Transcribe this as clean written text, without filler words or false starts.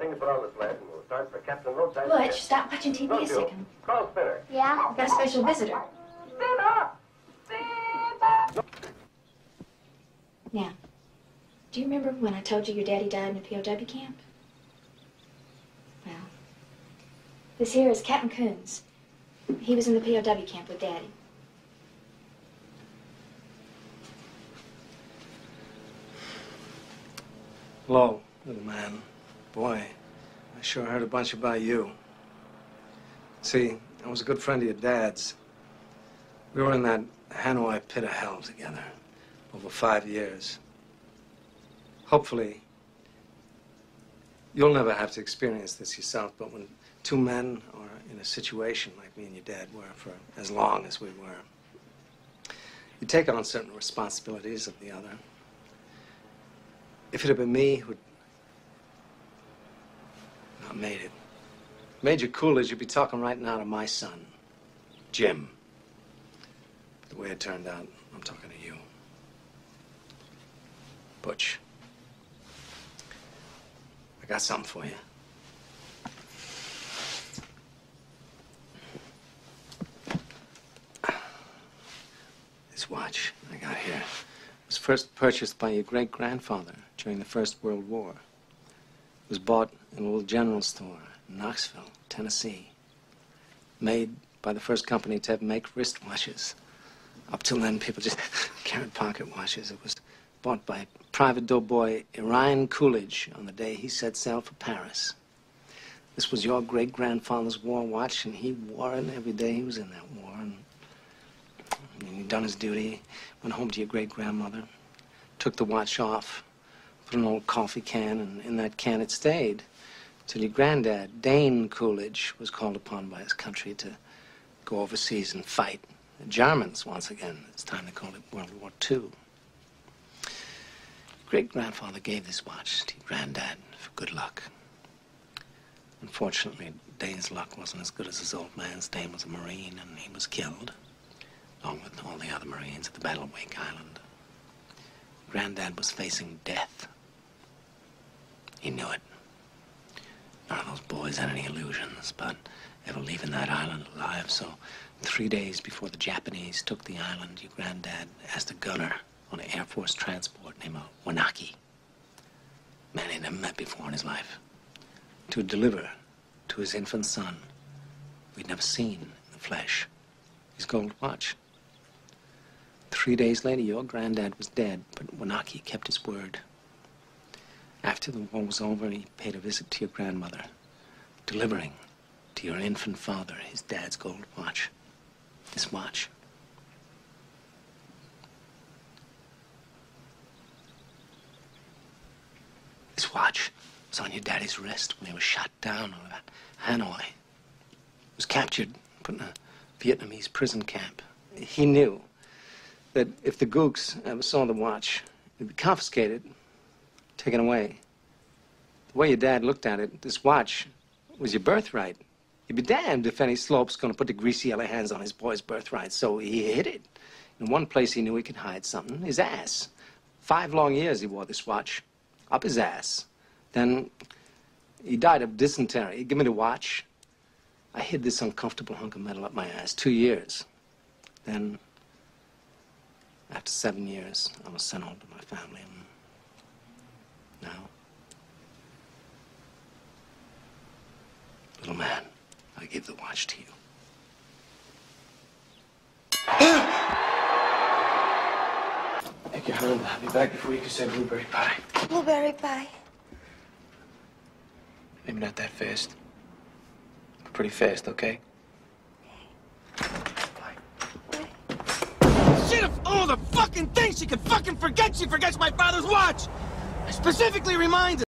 thing to put on the sled, and we'll start for Captain Roadside. Butch, stop watching TV a second. Call Spinner. Yeah? We've got a special visitor. Spinner! Spinner! Now, do you remember when I told you your daddy died in a POW camp? Well, this here is Captain Koons. He was in the POW camp with Daddy. Hello, little man. Boy, I sure heard a bunch about you. See, I was a good friend of your dad's. We were in that Hanoi pit of hell together over 5 years. Hopefully, you'll never have to experience this yourself, but when two men are in a situation like me and your dad were for as long as we were, you take on certain responsibilities of the other. If it had been me who'd not made it, Major Coolidge, you'd be talking right now to my son, Jim. The way it turned out, I'm talking to you. Butch, I got something for you. This watch I got here was first purchased by your great-grandfather during the First World War. It was bought in a little general store in Knoxville, Tennessee. Made by the first company to ever make wristwatches. Up till then, people just carried pocket watches. It was bought by Private Doughboy Orion Coolidge on the day he set sail for Paris. This was your great-grandfather's war watch, and he wore it every day he was in that war. And he'd done his duty, went home to your great-grandmother, took the watch off, put an old coffee can, and in that can it stayed till your granddad, Dane Coolidge, was called upon by his country to go overseas and fight the Germans once again. It's time they called it World War II. Great-grandfather gave this watch to your granddad for good luck. Unfortunately, Dane's luck wasn't as good as his old man's. Dane was a Marine, and he was killed, along with all the other Marines at the Battle of Wake Island. Granddad was facing death. He knew it. None of those boys had any illusions about ever leaving that island alive, so 3 days before the Japanese took the island, your granddad asked a gunner on an Air Force transport named Wanaki, man he'd never met before in his life, to deliver to his infant son, we'd never seen in the flesh, his gold watch. 3 days later, your granddad was dead, but Wanaki kept his word. After the war was over, he paid a visit to your grandmother, delivering to your infant father his dad's gold watch. This watch. This watch was on your daddy's wrist when he was shot down over Hanoi. He was captured, put in a Vietnamese prison camp. He knew that if the gooks ever saw the watch, it'd be confiscated, taken away. The way your dad looked at it, this watch was your birthright. You'd be damned if any slope's gonna put the greasy yellow hands on his boy's birthright, so he hid it. In one place he knew he could hide something, his ass. 5 long years he wore this watch, up his ass. Then he died of dysentery. He gave me the watch. I hid this uncomfortable hunk of metal up my ass 2 years. Then, after 7 years, I was sent home to my family, and now, little man, I give the watch to you. Take your hand. I'll be back before you can say blueberry pie. Blueberry pie. Maybe not that fast. Pretty fast, okay? Bye. Shit, of all the fucking things she could fucking forget, she forgets my father's watch! I specifically reminded